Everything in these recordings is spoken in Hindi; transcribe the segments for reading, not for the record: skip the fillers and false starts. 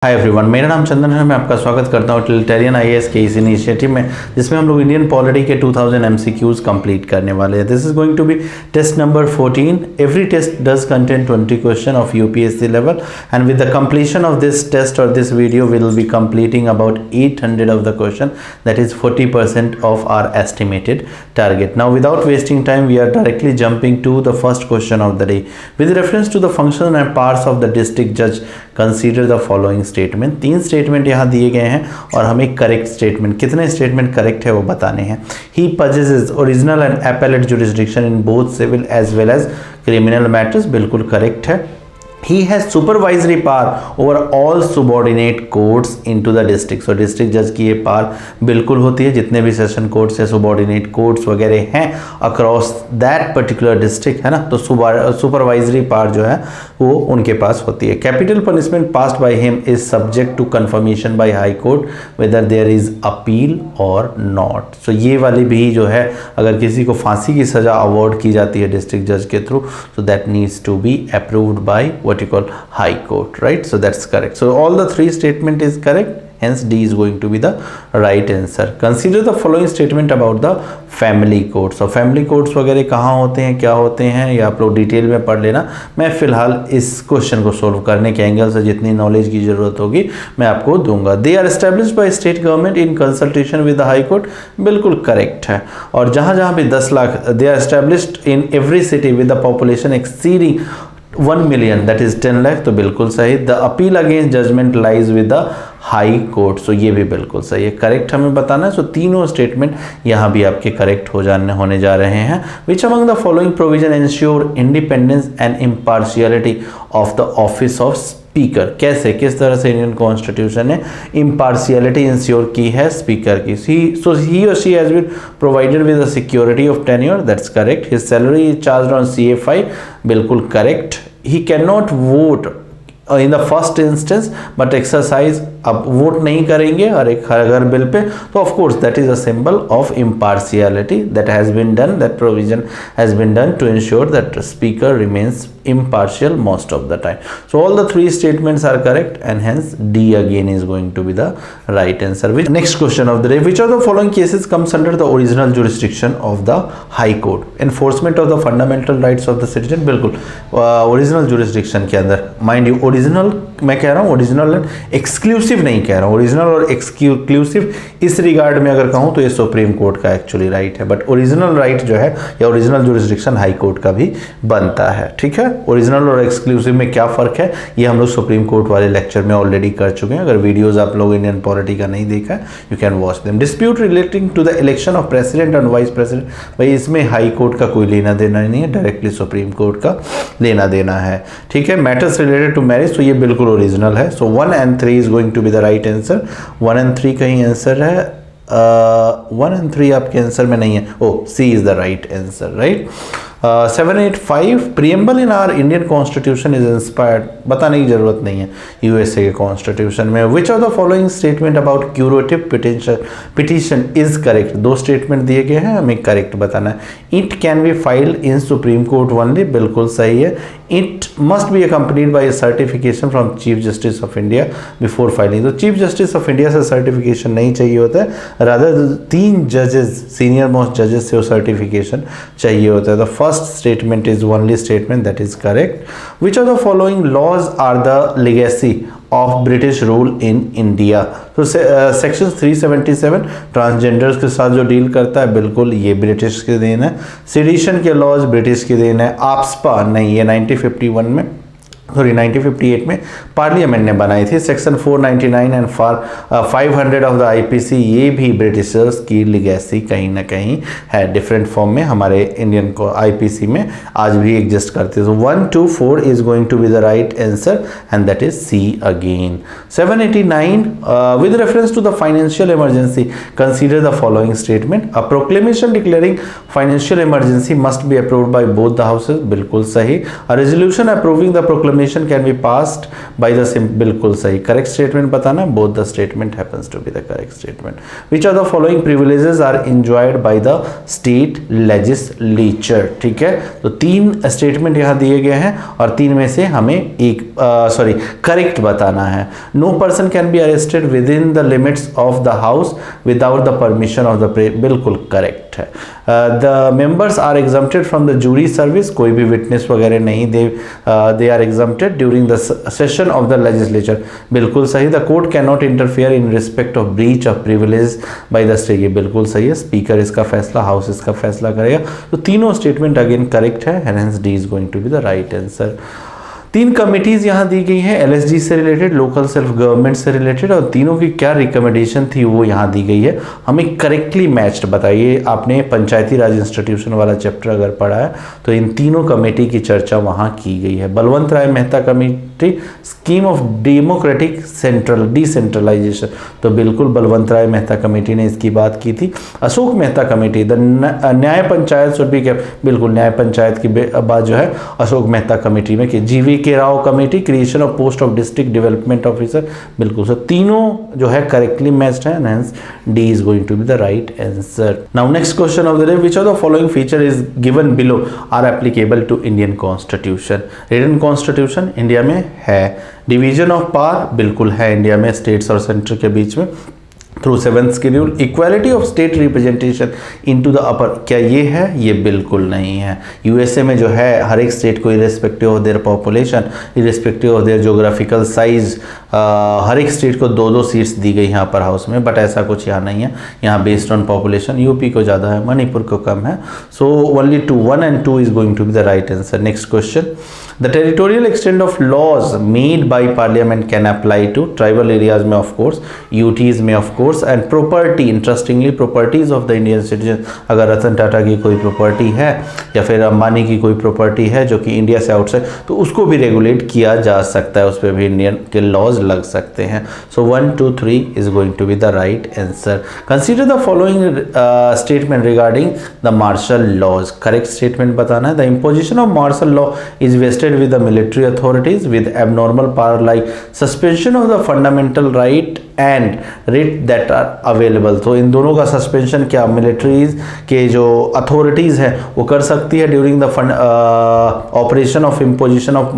हाय एवरीवन, मेरा नाम चंदन है। मैं आपका स्वागत करता हूँ टिलिटेरियन आईएएस के इस इनिशिएटिव में, जिसमें हम लोग इंडियन पॉलिटी के 2000 एमसीक्यूज कंप्लीट करने वाले हैं। This is going to be test number 14। Every test does contain 20 question of UPSC level, and with the completion of this test और this video we will be completing about 800 of the question, that is 40% of our estimated target. Now without wasting time, we are directly jumping to the first question of the day. With reference to the function and parts of the district judge, consider the following statement. 3 statement यहाँ दिए गए हैं और हमें करेक्ट स्टेटमेंट, कितने स्टेटमेंट करेक्ट है वो बताने हैं. ही possesses original and appellate jurisdiction in both civil as well as criminal matters, बिल्कुल करेक्ट है. He has supervisory power over all subordinate courts into the district. So district judge की ये पावर बिल्कुल होती है, जितने भी सेशन कोर्ट्स या subordinate courts वगैरह हैं across that particular district, है ना, तो supervisory power जो है वो उनके पास होती है. Capital punishment passed by him is subject to confirmation by high court whether there is appeal or not. So ये वाली भी जो है, अगर किसी को फांसी की सजा अवॉर्ड की जाती है डिस्ट्रिक्ट जज के through, so that needs to be approved by what you call high court, right? So that's correct. So all the 3 statement is correct, hence D is going to be the right answer. Consider the following statement about the family courts. So family courts वगैरह कहाँ होते हैं, क्या होते हैं, ये आप लोग डिटेल में पढ़ लेना. मैं फिलहाल इस क्वेश्चन को सोल्व करने के एंगल से जितनी नॉलेज की जरूरत होगी मैं आपको दूंगा. They are established by state government in consultation with the high court, बिल्कुल करेक्ट है. और जहाँ जहाँ भी 10 lakh, they are established in every city with the population exceeding 1 million, that is 10 lakh, तो बिल्कुल सही. The appeal against judgment lies with the high court, so ये भी बिल्कुल सही है. करेक्ट हमें बताना है. सो तीनों स्टेटमेंट यहाँ भी आपके करेक्ट होने जा रहे हैं. Which among the following provision ensure independence and impartiality of the office of speaker. कैसे, किस तरह से इंडियन कॉन्स्टिट्यूशन ने इम्पार्शियलिटी इंश्योर की है स्पीकर की. सो ही और she has been provided with the security of tenure, that's correct. His salary is charged on CA5, बिल्कुल correct. He can not vote in the first instance but exercise, अब वोट नहीं करेंगे हर बिल पे, तो of course that is a symbol of impartiality that has been done, that provision has been done to ensure that speaker remains impartial most of the time. So all the 3 statements are correct, and hence D again is going to be the right answer. Which next question of the day, which of the following cases comes under the original jurisdiction of the high court? Enforcement of the fundamental rights of the citizen, बिल्कुल ओरिजिनल jurisdiction के अंदर. माइंड यू ओरिजिनल मैं कह रहा हूँ, ओरिजिनल एंड एक्सक्लूसिव नहीं कह रहा हूँ. ओरिजिनल और एक्सक्लूसिव इस रिगार्ड में अगर कहूँ तो ये सुप्रीम कोर्ट का एक्चुअली राइट है, बट ओरिजिनल राइट जो है या ओरिजिनल जुरिस्डिक्शन हाई कोर्ट का भी बनता है. ठीक है, ओरिजिनल और एक्सक्लूसिव में क्या फ़र्क है ये हम लोग सुप्रीम कोर्ट वाले लेक्चर में ऑलरेडी कर चुके हैं. अगर वीडियोस आप लोग इंडियन पॉलिटी का नहीं देखा है, you can watch them. Dispute relating to the election of president and vice president, भाई इसमें हाई कोर्ट का कोई लेना देना नहीं है, डायरेक्टली सुप्रीम कोर्ट का लेना देना है. ठीक है. मैटर्स रिलेटेड टू मैरिज, तो ये बिल्कुल ओरिजिनल है. So 1 and 3 is going to be the right answer. 1 and 3 कहीं आंसर है, 1 and 3 आपके आंसर में नहीं है. Oh, C is the right answer, right. 785 preamble in our Indian constitution is inspired, बताने की जरूरत नहीं है यूएसए के कॉन्स्टिट्यूशन में. Which of the following statement about curative petition is correct. 2 statement दिए गए हैं, हमें करेक्ट बताना है. It can be filed in supreme court only, बिल्कुल सही है. It must be accompanied by certification from chief justice of India before filing. तो चीफ जस्टिस ऑफ इंडिया से सर्टिफिकेशन नहीं चाहिए होता है, रादर 3 जजेस, सीनियर मोस्ट जजेस से वो सर्टिफिकेशन चाहिए होता है. तो first statement is only statement, that is correct. Which of the following laws are the legacy of British rule in India? तो सेक्शन 377 ट्रांसजेंडर्स के साथ जो डील करता है, बिल्कुल ये ब्रिटिश की देन है. सेडिशन के लॉज ब्रिटिश की देन है. आप्सपा नहीं, ये 1958 में पार्लियामेंट ने बनाई थी. Section 499 and 500 of the IPC, ये भी ब्रिटिशर्स की लिगेसी कहीं ना कहीं है, डिफरेंट फॉर्म में हमारे इंडियन को आईपीसी में आज भी एग्जिस्ट करते हैं. तो 1, 2, 4 is going to be the right answer, and that is C again. 789 with reference to the financial emergency consider the following statement. A proclamation declaring financial emergency must be approved by both the houses, बिल्कुल सही. A resolution approving the proclamation resolution can be passed by the बिल्कुल सही, करेक्ट स्टेटमेंट बताना, both the statement happens to be the correct statement. Which of the following privileges are enjoyed by the state legislature, ठीक है। तो 3 स्टेटमेंट यहाँ दिए गए हैं और 3 में से हमें एक करेक्ट बताना है। No person can be arrested with in the limits of the house without the permission of the बिल्कुल करेक्ट है। The members are exempted from the jury service, कोई भी विटनेस वगैरह नहीं, they are exempted during the session of the legislature, बिल्कुल सही। The court can not interfere in respect of breach of privilege by the state, ये बिल्कुल सही है। स्पीकर इसका फैसला, हाउस इसका फैसला करेगा। तो तीनों स्टेटमेंट अगेन करेक्ट है, hence D is going to be the right answer. 3 committees यहाँ दी गई हैं, एलएसडी से रिलेटेड, लोकल सेल्फ गवर्नमेंट से रिलेटेड, और तीनों की क्या रिकमेंडेशन थी वो यहाँ दी गई है। हमें करेक्टली मैच्ड बताइए। आपने पंचायती राज इंस्टीट्यूशन वाला चैप्टर अगर पढ़ा है तो इन तीनों कमेटी की चर्चा वहाँ की गई है। Balwant Rai Mehta committee, scheme of democratic decentralisation, तो बिल्कुल बलवंत राय मेहता कमेटी ने इसकी बात की थी। अशोक मेहता कमेटी, द न्याय पंचायत शुड बी केप्ट, बिल्कुल न्याय पंचायत की बात जो है अशोक मेहता कमेटी में की। GV K Rao committee, creation of post of district development officer, बिल्कुल सर। तीनों जो है करेक्टली मैच्ड है, hence D is going to be the right answer. Now next question of the day, which of the following feature is given below are applicable to Indian constitution. Written constitution India में है। डिवीजन ऑफ पावर, बिल्कुल है इंडिया में स्टेट्स और सेंटर के बीच में through 7th schedule. Equality of state representation into the upper, क्या ये है? ये बिल्कुल नहीं है। यूएसए में जो है हर एक स्टेट को irrespective of their population, irrespective of their geographical size, हर एक स्टेट को 2-2 सीट्स दी गई यहाँ पर हाउस में, बट ऐसा कुछ यहाँ नहीं है। यहाँ बेस्ड ऑन पॉपुलेशन यूपी को ज़्यादा है, मणिपुर को कम है। So only 2, 1 and 2 is going to be the right answer. Next question, the territorial extent of laws made by parliament can apply to tribal areas में ऑफ कोर्स, यूटीज में of course, and property, interestingly properties of the Indian citizen. अगर रतन टाटा की कोई प्रॉपर्टी है या फिर अंबानी की कोई प्रॉपर्टी है जो कि इंडिया से आउटसाइड, तो उसको भी रेगुलेट किया जा सकता है, उस पर भी इंडियन के लॉज लग सकते हैं। So 1, 2, 3 is going to be the right answer. Consider the following statement regarding the martial laws, correct statement बताना है। The imposition of martial law is vested with the military authorities with abnormal power like suspension of the fundamental right and writ that are available. तो इन दोनों का सस्पेंशन क्या मिलिट्रीज के जो अथॉरिटीज़ हैं वो कर सकती है during the operation of imposition of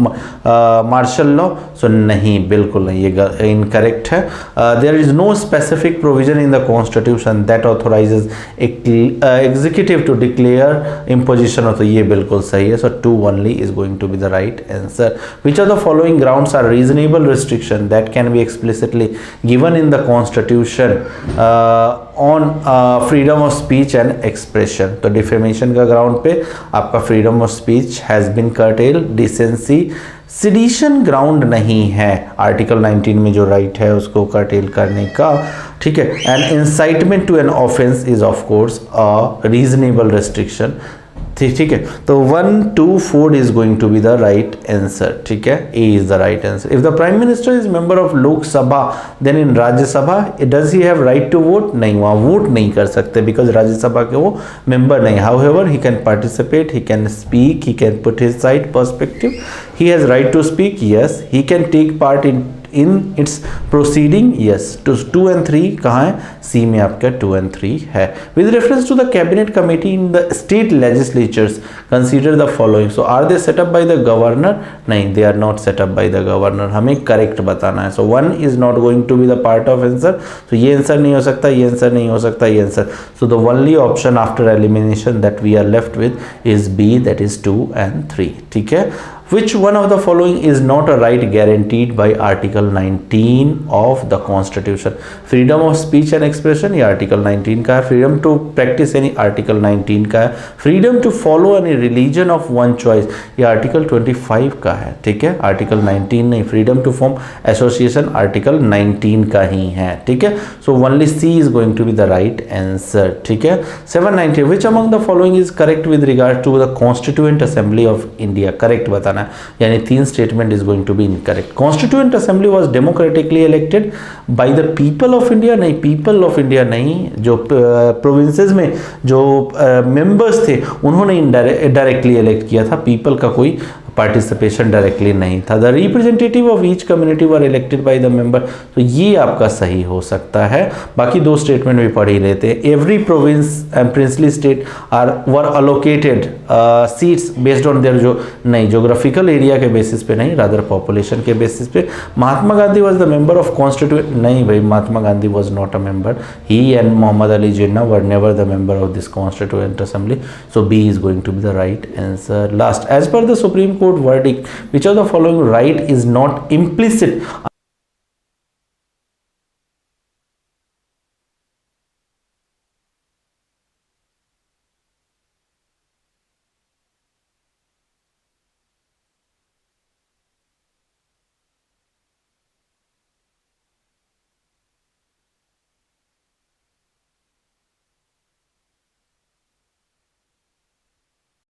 martial law? So नहीं, बिल्कुल नहीं, ये इनकरेक्ट है। There is no specific provision in the constitution that authorises executive to declare imposition of, तो ये बिल्कुल सही है। So 2 only is going to be the right answer. Which of the following grounds are reasonable restriction that can be explicitly given in the constitution on freedom of speech and expression? तो डिफेमेशन का ग्राउंड पे आपका freedom of speech has been curtailed, decency, sedition ground नहीं है, आर्टिकल 19 में जो राइट है उसको कर्टेल करने का, ठीक है। And incitement to an offence is of course a reasonable restriction, ठीक है। तो 1, 2, 4 is going to be the right answer, ठीक है। A is the right answer. If the prime minister is member of Lok Sabha then in Rajya Sabha does he have right to vote? नहीं, वहाँ वोट नहीं कर सकते बिकॉज राज्यसभा के वो मेंबर नहीं। However he can participate, he can speak, he can put his side perspective, he has right to speak, yes. He can take part in its proceeding, yes. 2 and 3 कहाँ है? सी में आपका 2 and 3 है। With reference to the cabinet committee in the state legislatures consider the following, so are they set up by the governor? नहीं, they are not set up by the governor, हमें करेक्ट बताना है। So 1 is not going to be the part of answer, तो ये आंसर नहीं हो सकता, ये आंसर नहीं हो सकता, ये answer. So the only option after elimination that we are left with is B, that is 2 and 3, ठीक है। Which one of the following is not a right guaranteed by Article 19 of the Constitution? Freedom of speech and expression, ये Article 19 का है। Freedom to practice any, Article 19 का है। Freedom to follow any religion of one choice, ये Article 25 का है, ठीक है। Article 19 नहीं। Freedom to form association, Article 19 का ही है, ठीक है। So only C is going to be the right answer, ठीक है। 790, which among the following is correct with regard to the Constituent Assembly of India? Correct बताना, यानी 3 statement is going to be incorrect. Constituent Assembly was democratically elected by the people of India, नहीं, पीपल ऑफ इंडिया नहीं, जो प्रोविंसेस में जो मेंबर्स थे उन्होंने डायरेक्टली इलेक्ट किया था, पीपल का कोई पार्टिसिपेशन डायरेक्टली नहीं था। The representative of each community were elected by the member, तो ये आपका सही हो सकता है। बाकी दो स्टेटमेंट भी पढ़ ही लेते हैं। Every province and princely state were allocated seats based on their, जो नहीं जोग्राफिकल एरिया के बेसिस पे नहीं, रादर पॉपुलेशन के बेसिस पे। Mahatma Gandhi was the member of constituent, नहीं भाई, Mahatma Gandhi was not a member, he and Mohammad Ali Jinnah were never the member of this constituent assembly, so B is going to be the right answer. Last, as per the supreme court verdict, which of the following right is not implicit